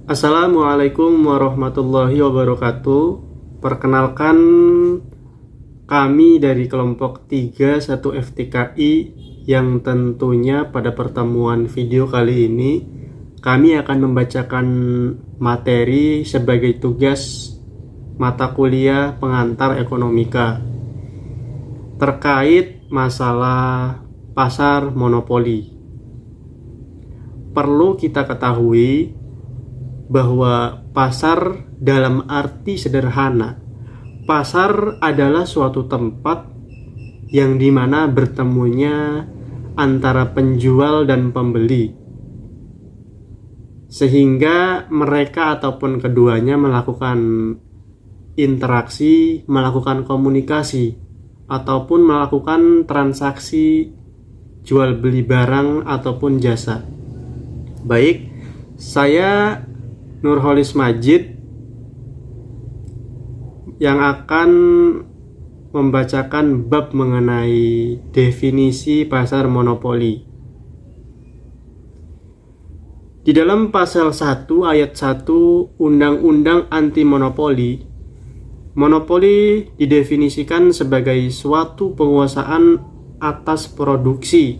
Assalamualaikum warahmatullahi wabarakatuh. Perkenalkan, kami dari kelompok 31 FTKI yang tentunya pada pertemuan video kali ini kami akan membacakan materi sebagai tugas mata kuliah pengantar ekonomika terkait masalah pasar monopoli. Perlu kita ketahui bahwa pasar dalam arti sederhana, pasar adalah suatu tempat yang dimana bertemunya antara penjual dan pembeli, sehingga mereka ataupun keduanya melakukan interaksi, melakukan komunikasi, ataupun melakukan transaksi jual beli barang ataupun jasa. Baik, saya Nurholis Majid yang akan membacakan bab mengenai definisi pasar monopoli. Di dalam pasal 1 ayat 1 Undang-Undang Anti Monopoli, monopoli didefinisikan sebagai suatu penguasaan atas produksi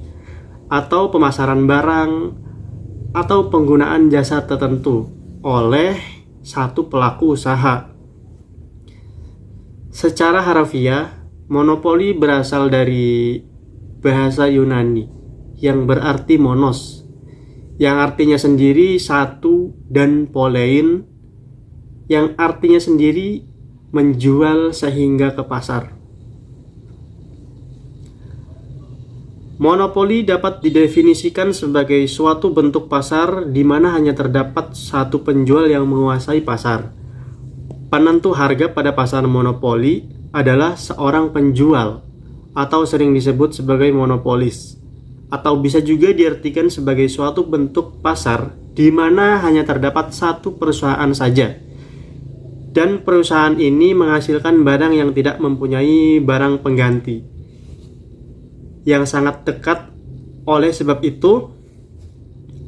atau pemasaran barang atau penggunaan jasa tertentu oleh satu pelaku usaha. Secara harfiah, monopoli berasal dari bahasa Yunani yang berarti monos, yang artinya sendiri satu, dan polein yang artinya sendiri menjual sehingga ke pasar. Monopoli dapat didefinisikan sebagai suatu bentuk pasar di mana hanya terdapat satu penjual yang menguasai pasar. Penentu harga pada pasar monopoli adalah seorang penjual atau sering disebut sebagai monopolis, atau bisa juga diartikan sebagai suatu bentuk pasar di mana hanya terdapat satu perusahaan saja, dan perusahaan ini menghasilkan barang yang tidak mempunyai barang pengganti yang sangat dekat. Oleh sebab itu,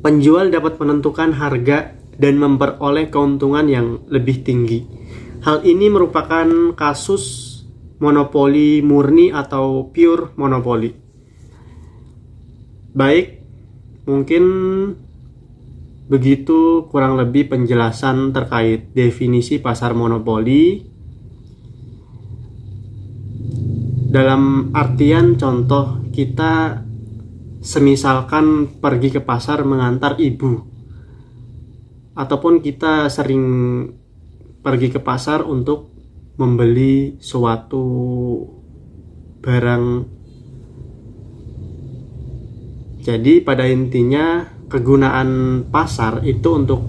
penjual dapat menentukan harga dan memperoleh keuntungan yang lebih tinggi. Hal ini merupakan kasus monopoli murni atau pure monopoli. Baik, mungkin begitu kurang lebih penjelasan terkait definisi pasar monopoli. Dalam artian contoh, kita semisalkan pergi ke pasar mengantar ibu, ataupun kita sering pergi ke pasar untuk membeli suatu barang. Jadi pada intinya kegunaan pasar itu untuk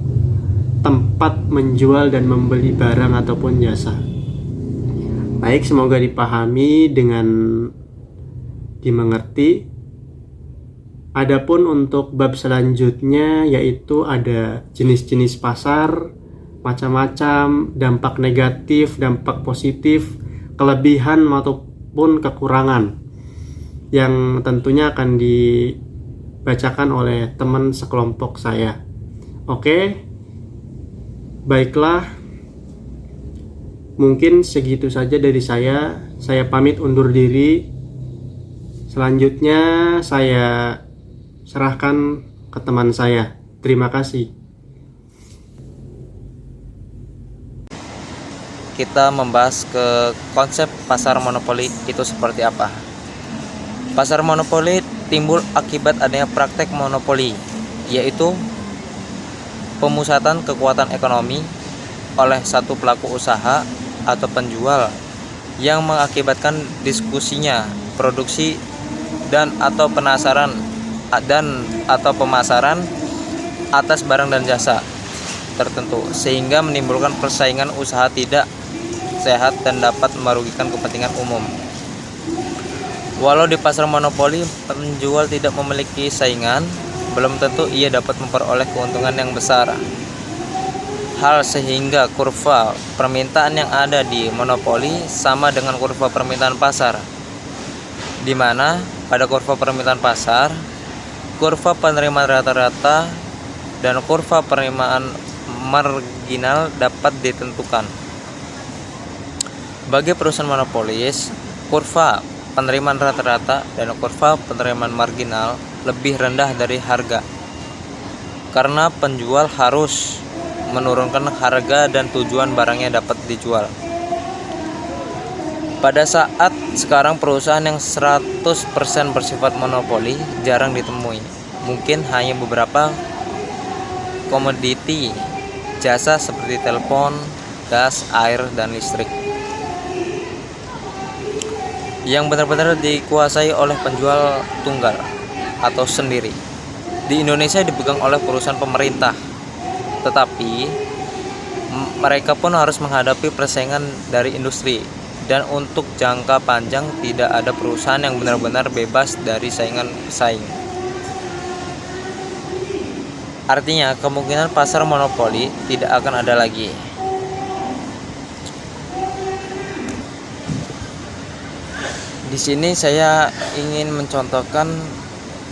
tempat menjual dan membeli barang ataupun jasa. Baik, semoga dipahami dengan dimengerti. Adapun untuk bab selanjutnya, yaitu ada jenis-jenis pasar, macam-macam, dampak negatif, dampak positif, kelebihan maupun kekurangan, yang tentunya akan dibacakan oleh teman sekelompok saya. Oke, baiklah. Mungkin segitu saja dari saya. Saya pamit undur diri. Selanjutnya saya serahkan ke teman saya. Terima kasih. Kita membahas ke konsep pasar monopoli itu seperti apa. Pasar monopoli timbul akibat adanya praktek monopoli, yaitu pemusatan kekuatan ekonomi oleh satu pelaku usaha atau penjual yang mengakibatkan diskusinya produksi dan atau pemasaran atas barang dan jasa tertentu, sehingga menimbulkan persaingan usaha tidak sehat dan dapat merugikan kepentingan umum. Walau di pasar monopoli penjual tidak memiliki saingan, belum tentu ia dapat memperoleh keuntungan yang besar. Hal sehingga kurva permintaan yang ada di monopoli sama dengan kurva permintaan pasar, di mana pada kurva permintaan pasar, kurva penerimaan rata-rata dan kurva penerimaan marginal dapat ditentukan. Bagi perusahaan monopolis, kurva penerimaan rata-rata dan kurva penerimaan marginal lebih rendah dari harga, karena penjual harus menurunkan harga dan tujuan barangnya dapat dijual. Pada saat sekarang perusahaan yang 100% bersifat monopoli jarang ditemui. Mungkin hanya beberapa komoditi jasa seperti telepon, gas, air, dan listrik yang benar-benar dikuasai oleh penjual tunggal atau sendiri. Di Indonesia dipegang oleh perusahaan pemerintah, tetapi mereka pun harus menghadapi persaingan dari industri, dan untuk jangka panjang tidak ada perusahaan yang benar-benar bebas dari saingan pesaing. Artinya kemungkinan pasar monopoli tidak akan ada lagi. Di sini saya ingin mencontohkan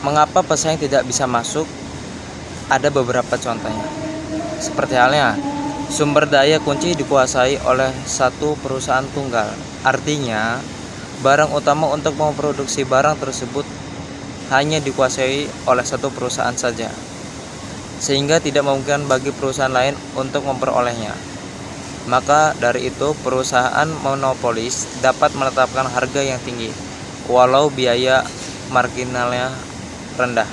mengapa pesaing tidak bisa masuk. Ada beberapa contohnya. Seperti halnya sumber daya kunci dikuasai oleh satu perusahaan tunggal. Artinya barang utama untuk memproduksi barang tersebut hanya dikuasai oleh satu perusahaan saja, sehingga tidak memungkinkan bagi perusahaan lain untuk memperolehnya. Maka dari itu perusahaan monopolis dapat menetapkan harga yang tinggi walau biaya marginalnya rendah.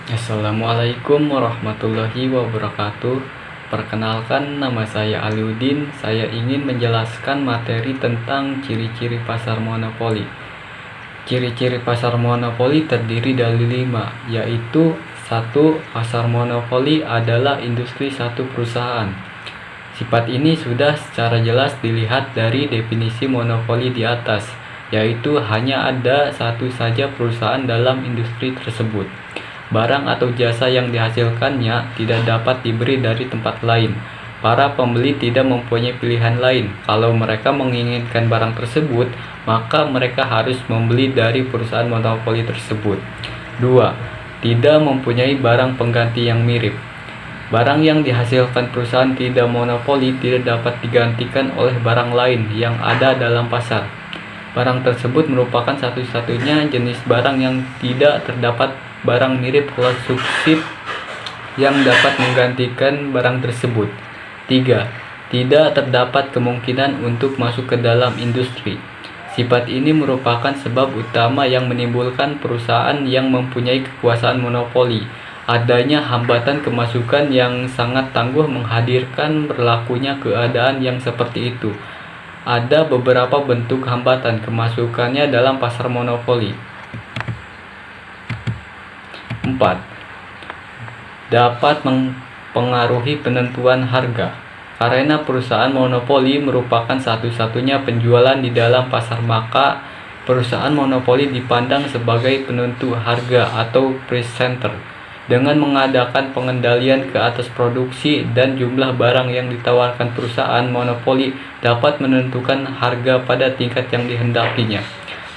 Assalamualaikum warahmatullahi wabarakatuh. Perkenalkan, nama saya Aliuddin. Saya ingin menjelaskan materi tentang ciri-ciri pasar monopoli. Ciri-ciri pasar monopoli terdiri dari 5, yaitu 1. Pasar monopoli adalah industri satu perusahaan. Sifat ini sudah secara jelas dilihat dari definisi monopoli di atas, yaitu hanya ada satu saja perusahaan dalam industri tersebut. Barang atau jasa yang dihasilkannya tidak dapat diberi dari tempat lain. Para pembeli tidak mempunyai pilihan lain. Kalau mereka menginginkan barang tersebut, maka mereka harus membeli dari perusahaan monopoli tersebut. 2. Tidak mempunyai barang pengganti yang mirip. Barang yang dihasilkan perusahaan tidak monopoli tidak dapat digantikan oleh barang lain yang ada dalam pasar. Barang tersebut merupakan satu-satunya jenis barang yang tidak terdapat barang mirip substitut yang dapat menggantikan barang tersebut. 3. Tidak terdapat kemungkinan untuk masuk ke dalam industri. Sifat ini merupakan sebab utama yang menimbulkan perusahaan yang mempunyai kekuasaan monopoli. Adanya hambatan kemasukan yang sangat tangguh menghadirkan berlakunya keadaan yang seperti itu. Ada beberapa bentuk hambatan kemasukannya dalam pasar monopoli. 4. Dapat mempengaruhi penentuan harga. Karena perusahaan monopoli merupakan satu-satunya penjualan di dalam pasar, maka perusahaan monopoli dipandang sebagai penentu harga atau presenter. Dengan mengadakan pengendalian ke atas produksi dan jumlah barang yang ditawarkan, perusahaan monopoli dapat menentukan harga pada tingkat yang dihendakinya.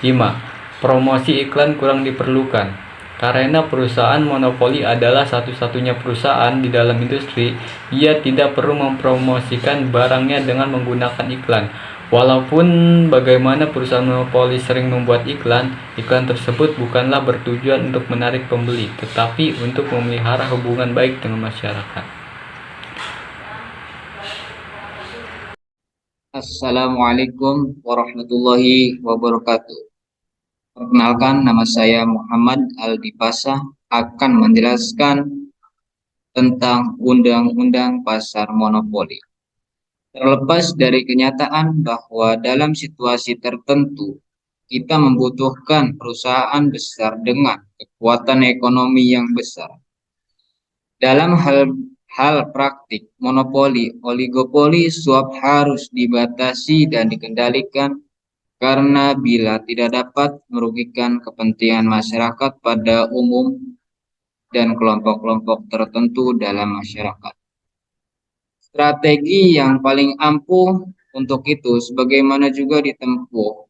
5. Promosi iklan kurang diperlukan. Karena perusahaan monopoli adalah satu-satunya perusahaan di dalam industri, ia tidak perlu mempromosikan barangnya dengan menggunakan iklan. Walaupun bagaimana perusahaan monopoli sering membuat iklan, iklan tersebut bukanlah bertujuan untuk menarik pembeli, tetapi untuk memelihara hubungan baik dengan masyarakat. Assalamualaikum warahmatullahi wabarakatuh. Perkenalkan, nama saya Muhammad Aldipasah, akan menjelaskan tentang Undang-Undang Pasar Monopoli. Terlepas dari kenyataan bahwa dalam situasi tertentu kita membutuhkan perusahaan besar dengan kekuatan ekonomi yang besar. Dalam hal praktik, monopoli, oligopoli, suap harus dibatasi dan dikendalikan, karena bila tidak dapat merugikan kepentingan masyarakat pada umum dan kelompok-kelompok tertentu dalam masyarakat. Strategi yang paling ampuh untuk itu sebagaimana juga ditempuh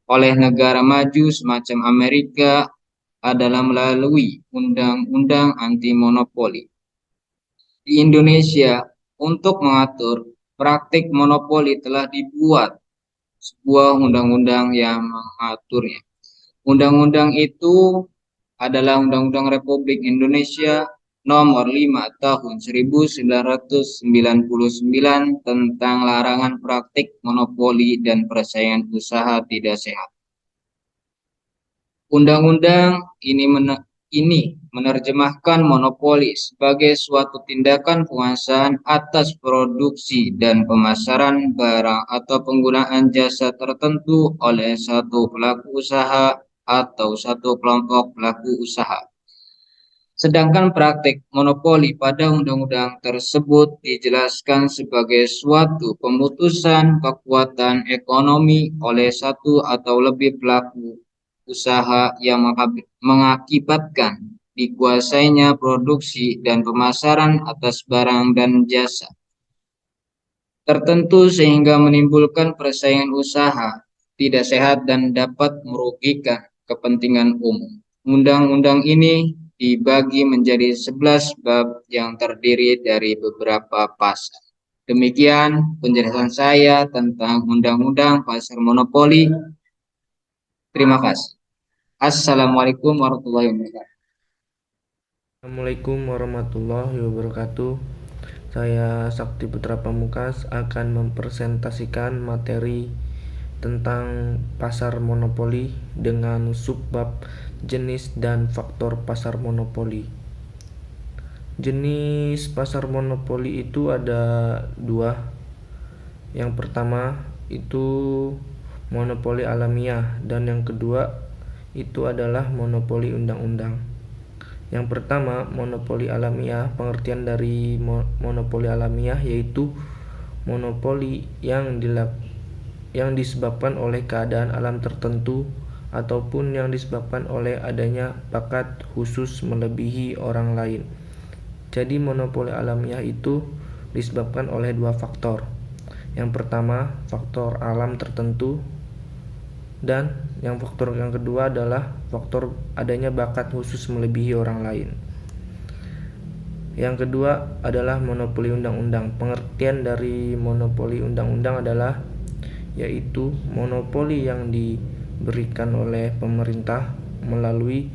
oleh negara maju semacam Amerika adalah melalui undang-undang anti monopoli. di Indonesia untuk mengatur praktik monopoli telah dibuat sebuah undang-undang yang mengaturnya. Undang-undang itu adalah Undang-Undang Republik Indonesia Nomor 5 Tahun 1999 tentang larangan praktik monopoli dan persaingan usaha tidak sehat. Undang-undang ini menerjemahkan monopoli sebagai suatu tindakan penguasaan atas produksi dan pemasaran barang atau penggunaan jasa tertentu oleh satu pelaku usaha atau satu kelompok pelaku usaha. Sedangkan praktik monopoli pada undang-undang tersebut dijelaskan sebagai suatu pemutusan kekuatan ekonomi oleh satu atau lebih pelaku usaha yang mengakibatkan dikuasainya produksi dan pemasaran atas barang dan jasa tertentu sehingga menimbulkan persaingan usaha tidak sehat dan dapat merugikan kepentingan umum. Undang-undang ini dibagi menjadi 11 bab yang terdiri dari beberapa pasal. Demikian penjelasan saya tentang Undang-Undang Pasar Monopoli. Terima kasih. Assalamualaikum warahmatullahi wabarakatuh. Assalamualaikum warahmatullahi wabarakatuh. Saya Sakti Putra Pamungkas akan mempresentasikan materi tentang pasar monopoli dengan subbab jenis dan faktor pasar monopoli. Jenis pasar monopoli itu ada dua. Yang pertama itu monopoli alamiah dan yang kedua itu adalah monopoli undang-undang. Yang pertama, monopoli alamiah. Pengertian dari monopoli alamiah yaitu monopoli yang disebabkan oleh keadaan alam tertentu ataupun yang disebabkan oleh adanya bakat khusus melebihi orang lain. Jadi monopoli alamiah itu disebabkan oleh dua faktor. Yang pertama, faktor alam tertentu, dan faktor yang kedua adalah faktor adanya bakat khusus melebihi orang lain. Yang kedua adalah monopoli undang-undang. Pengertian dari monopoli undang-undang adalah yaitu monopoli yang diberikan oleh pemerintah melalui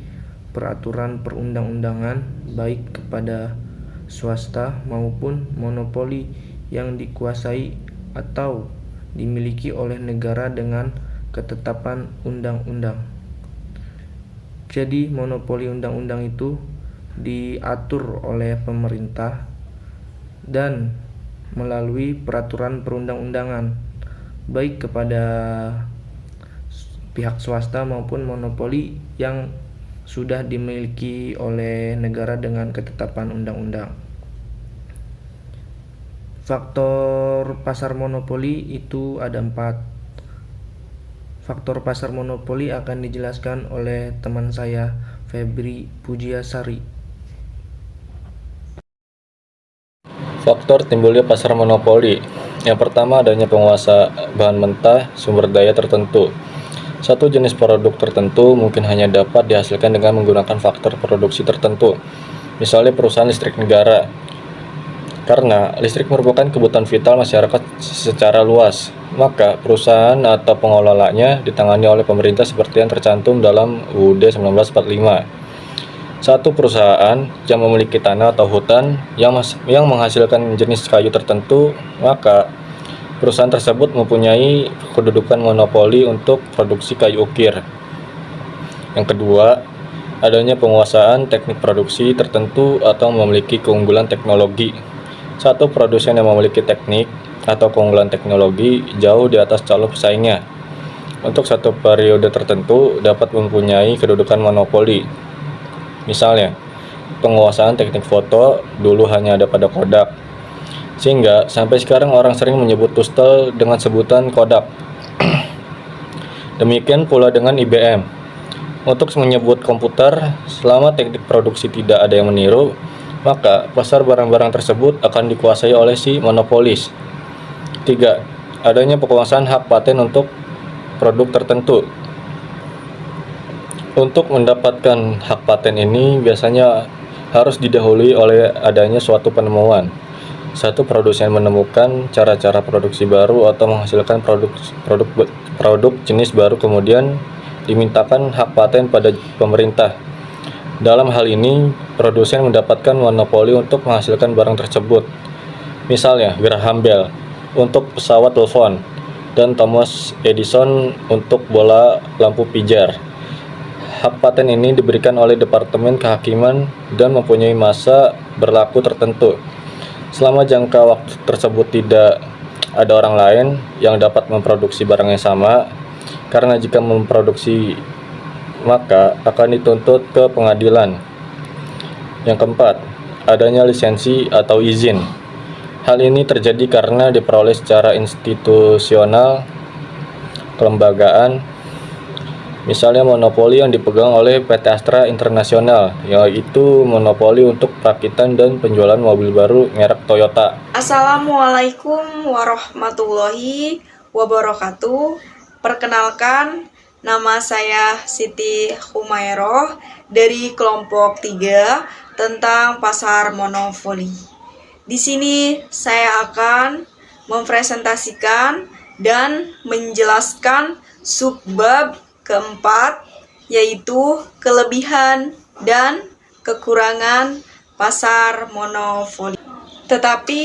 peraturan perundang-undangan baik kepada swasta maupun monopoli yang dikuasai atau dimiliki oleh negara dengan ketetapan undang-undang. Jadi monopoli undang-undang itu diatur oleh pemerintah dan melalui peraturan perundang-undangan baik kepada pihak swasta maupun monopoli yang sudah dimiliki oleh negara dengan ketetapan undang-undang. Faktor pasar monopoli itu ada 4. Faktor pasar monopoli akan dijelaskan oleh teman saya, Febri Pujiasari. Faktor timbulnya pasar monopoli. Yang pertama, adanya penguasa bahan mentah sumber daya tertentu. Satu jenis produk tertentu mungkin hanya dapat dihasilkan dengan menggunakan faktor produksi tertentu. Misalnya perusahaan listrik negara. Karena listrik merupakan kebutuhan vital masyarakat secara luas, maka perusahaan atau pengelolanya ditangani oleh pemerintah seperti yang tercantum dalam UUD 1945. Satu perusahaan yang memiliki tanah atau hutan yang menghasilkan jenis kayu tertentu, maka perusahaan tersebut mempunyai kedudukan monopoli untuk produksi kayu ukir. Yang kedua, adanya penguasaan teknik produksi tertentu atau memiliki keunggulan teknologi. Satu produsen yang memiliki teknik atau keunggulan teknologi jauh di atas calon pesaingnya, untuk satu periode tertentu dapat mempunyai kedudukan monopoli. Misalnya, penguasaan teknik foto dulu hanya ada pada Kodak, sehingga sampai sekarang orang sering menyebut Tustel dengan sebutan Kodak. Demikian pula dengan IBM. Untuk menyebut komputer, selama teknik produksi tidak ada yang meniru, maka pasar barang-barang tersebut akan dikuasai oleh si monopolis. 3. Adanya penguasaan hak paten untuk produk tertentu. Untuk mendapatkan hak paten ini biasanya harus didahului oleh adanya suatu penemuan. Satu produsen menemukan cara-cara produksi baru atau menghasilkan produk jenis baru, kemudian dimintakan hak paten pada pemerintah. Dalam hal ini, produsen mendapatkan monopoli untuk menghasilkan barang tersebut. Misalnya, Graham Bell untuk pesawat telepon dan Thomas Edison untuk bola lampu pijar. Hak paten ini diberikan oleh Departemen Kehakiman dan mempunyai masa berlaku tertentu. Selama jangka waktu tersebut tidak ada orang lain yang dapat memproduksi barang yang sama, karena jika memproduksi maka akan dituntut ke pengadilan. Yang keempat, adanya lisensi atau izin. Hal ini terjadi karena diperoleh secara institusional, kelembagaan, misalnya monopoli yang dipegang oleh PT Astra Internasional, yaitu monopoli untuk perakitan dan penjualan mobil baru merek Toyota. Assalamualaikum warahmatullahi wabarakatuh. Perkenalkan, nama saya Siti Humairoh dari kelompok 3 tentang pasar monopoli. Di sini saya akan mempresentasikan dan menjelaskan subbab keempat, yaitu kelebihan dan kekurangan pasar monopoli. Tetapi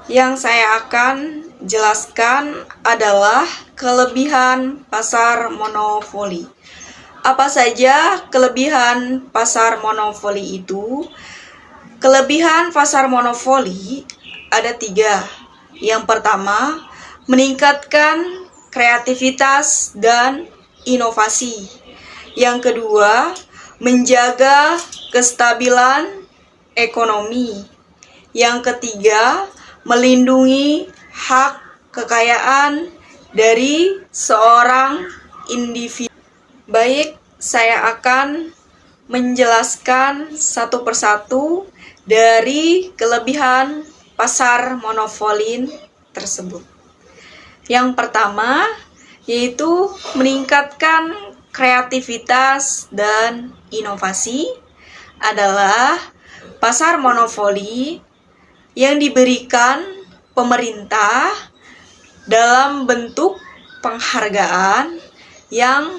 yang saya akan jelaskan adalah kelebihan pasar monopoli. Apa saja kelebihan pasar monopoli itu? Kelebihan pasar monopoli ada 3. Yang pertama, meningkatkan kreativitas dan inovasi. Yang kedua, menjaga kestabilan ekonomi. Yang ketiga, melindungi hak kekayaan dari seorang individu. Baik, saya akan menjelaskan satu persatu dari kelebihan pasar monopoli tersebut. Yang pertama, yaitu meningkatkan kreativitas dan inovasi adalah pasar monopoli yang diberikan pemerintah dalam bentuk penghargaan yang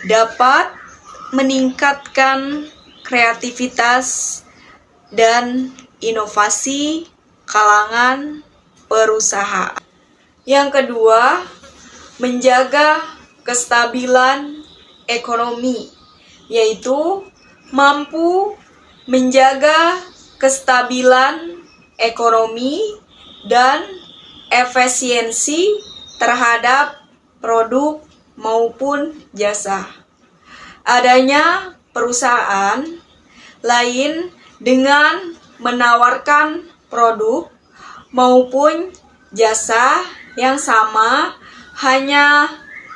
dapat meningkatkan kreativitas dan inovasi kalangan perusahaan. Yang kedua, menjaga kestabilan ekonomi, yaitu mampu menjaga kestabilan ekonomi dan efisiensi terhadap produk maupun jasa. Adanya perusahaan lain dengan menawarkan produk maupun jasa yang sama hanya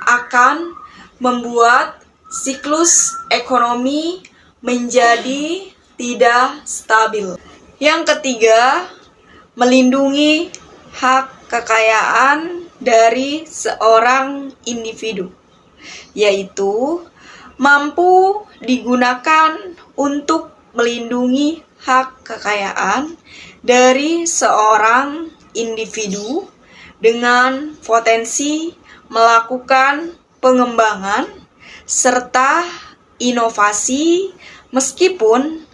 akan membuat siklus ekonomi menjadi tidak stabil. Yang ketiga, melindungi hak kekayaan dari seorang individu, yaitu mampu digunakan untuk melindungi hak kekayaan dari seorang individu dengan potensi melakukan pengembangan serta inovasi, meskipun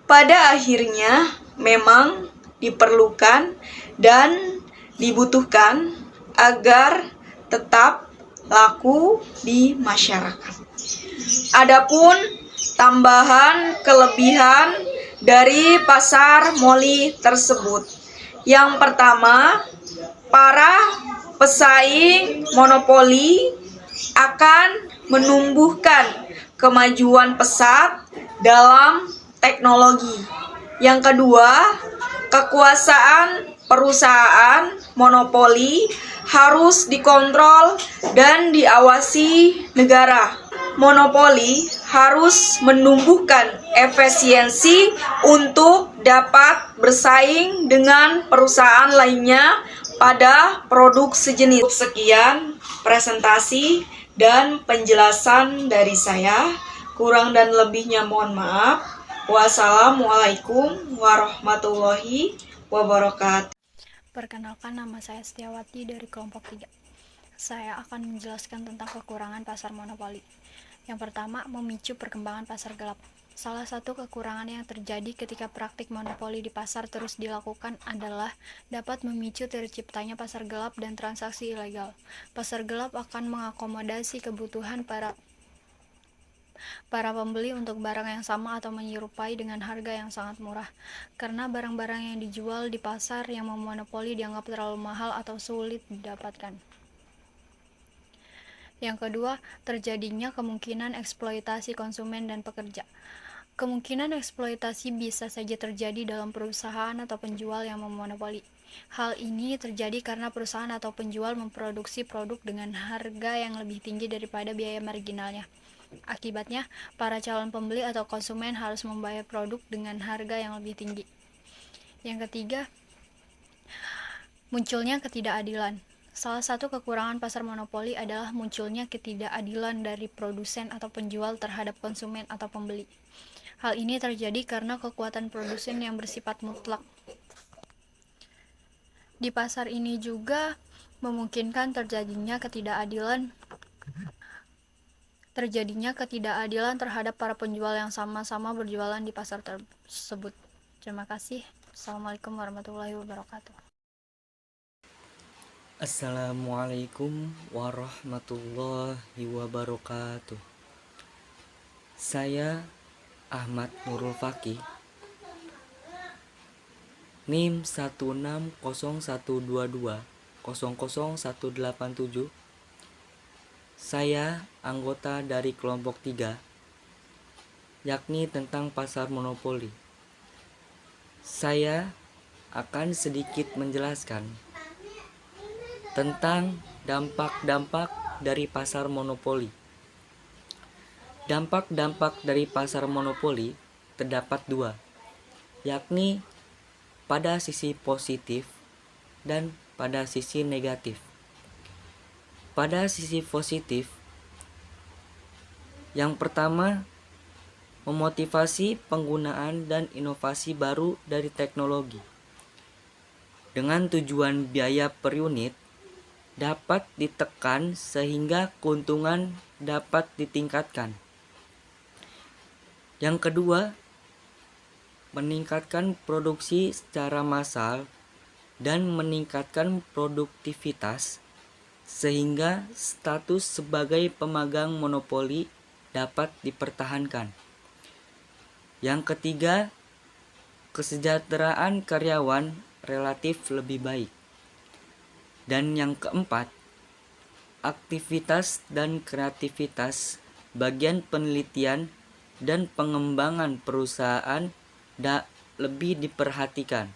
pada akhirnya memang diperlukan dan dibutuhkan agar tetap laku di masyarakat. Adapun tambahan kelebihan dari pasar moli tersebut, yang pertama, para pesaing monopoli akan menumbuhkan kemajuan pesat dalam teknologi. Yang kedua, kekuasaan perusahaan monopoli harus dikontrol dan diawasi negara. Monopoli harus menumbuhkan efisiensi untuk dapat bersaing dengan perusahaan lainnya pada produk sejenis. Sekian presentasi dan penjelasan dari saya. Kurang dan lebihnya mohon maaf. Wassalamualaikum warahmatullahi wabarakatuh. Perkenalkan, nama saya Setiawati dari kelompok 3. Saya akan menjelaskan tentang kekurangan pasar monopoli. Yang pertama, memicu perkembangan pasar gelap. Salah satu kekurangan yang terjadi ketika praktik monopoli di pasar terus dilakukan adalah dapat memicu terciptanya pasar gelap dan transaksi ilegal. Pasar gelap akan mengakomodasi kebutuhan para pembeli untuk barang yang sama atau menyerupai dengan harga yang sangat murah, karena barang-barang yang dijual di pasar yang memonopoli dianggap terlalu mahal atau sulit didapatkan. Yang kedua, terjadinya kemungkinan eksploitasi konsumen dan pekerja. Kemungkinan eksploitasi bisa saja terjadi dalam perusahaan atau penjual yang memonopoli. Hal ini terjadi karena perusahaan atau penjual memproduksi produk dengan harga yang lebih tinggi daripada biaya marginalnya. Akibatnya, para calon pembeli atau konsumen harus membayar produk dengan harga yang lebih tinggi. Yang ketiga, munculnya ketidakadilan. Salah satu kekurangan pasar monopoli adalah munculnya ketidakadilan dari produsen atau penjual terhadap konsumen atau pembeli. Hal ini terjadi karena kekuatan produsen yang bersifat mutlak. Di pasar ini juga memungkinkan terjadinya ketidakadilan terhadap para penjual yang sama-sama berjualan di pasar tersebut. Terima kasih. Assalamualaikum warahmatullahi wabarakatuh. Assalamualaikum warahmatullahi wabarakatuh. Saya Ahmad Nurul Fakih, NIM 16012200187. Saya anggota dari kelompok 3, yakni tentang pasar monopoli. Saya akan sedikit menjelaskan tentang dampak-dampak dari pasar monopoli. Dampak-dampak dari pasar monopoli terdapat 2, yakni pada sisi positif dan pada sisi negatif. Pada sisi positif, yang pertama, memotivasi penggunaan dan inovasi baru dari teknologi dengan tujuan biaya per unit dapat ditekan sehingga keuntungan dapat ditingkatkan. Yang kedua, meningkatkan produksi secara massal dan meningkatkan produktivitas sehingga status sebagai pemegang monopoli dapat dipertahankan. Yang ketiga, kesejahteraan karyawan relatif lebih baik. Dan yang keempat, aktivitas dan kreativitas bagian penelitian dan pengembangan perusahaan lebih diperhatikan.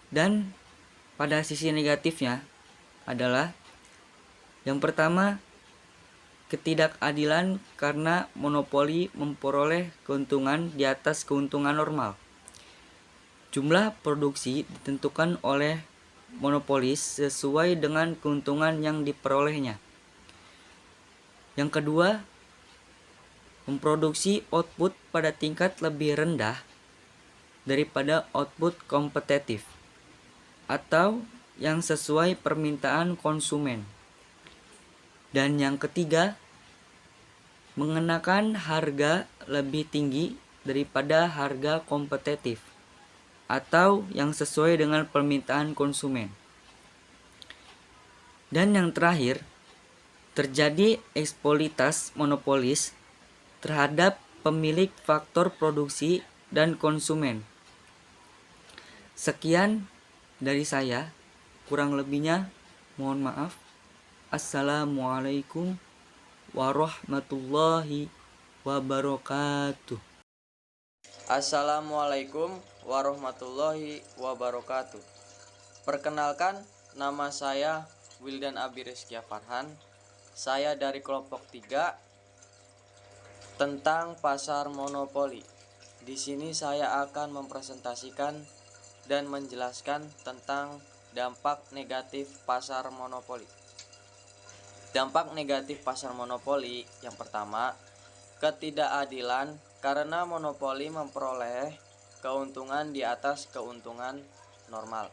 Dan pada sisi negatifnya adalah yang pertama, ketidakadilan karena monopoli memperoleh keuntungan di atas keuntungan normal. Jumlah produksi ditentukan oleh monopolis sesuai dengan keuntungan yang diperolehnya. Yang kedua, memproduksi output pada tingkat lebih rendah daripada output kompetitif atau yang sesuai permintaan konsumen. Dan yang ketiga, mengenakan harga lebih tinggi daripada harga kompetitif atau yang sesuai dengan permintaan konsumen. Dan yang terakhir, terjadi eksploitasi monopolis terhadap pemilik faktor produksi dan konsumen. Sekian dari saya, kurang lebihnya mohon maaf. Assalamualaikum warahmatullahi wabarakatuh. Assalamualaikum warahmatullahi wabarakatuh. Perkenalkan, nama saya Wildan Abi Rizkia Farhan. Saya dari kelompok 3 tentang pasar monopoli. Di sini saya akan mempresentasikan dan menjelaskan tentang dampak negatif pasar monopoli. Dampak negatif pasar monopoli yang pertama, ketidakadilan karena monopoli memperoleh keuntungan di atas keuntungan normal.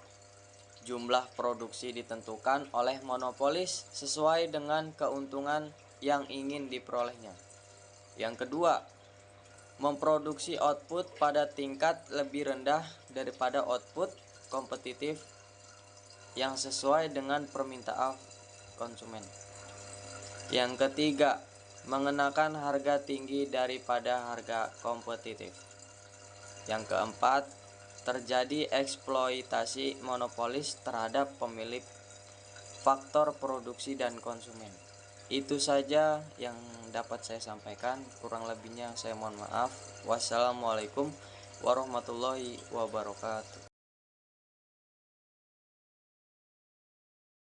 Jumlah produksi ditentukan oleh monopolis sesuai dengan keuntungan yang ingin diperolehnya. Yang kedua, memproduksi output pada tingkat lebih rendah daripada output kompetitif yang sesuai dengan permintaan konsumen. Yang ketiga, mengenakan harga tinggi daripada harga kompetitif. Yang keempat, terjadi eksploitasi monopolis terhadap pemilik faktor produksi dan konsumen. Itu saja yang dapat saya sampaikan, kurang lebihnya saya mohon maaf. Wassalamualaikum warahmatullahi wabarakatuh.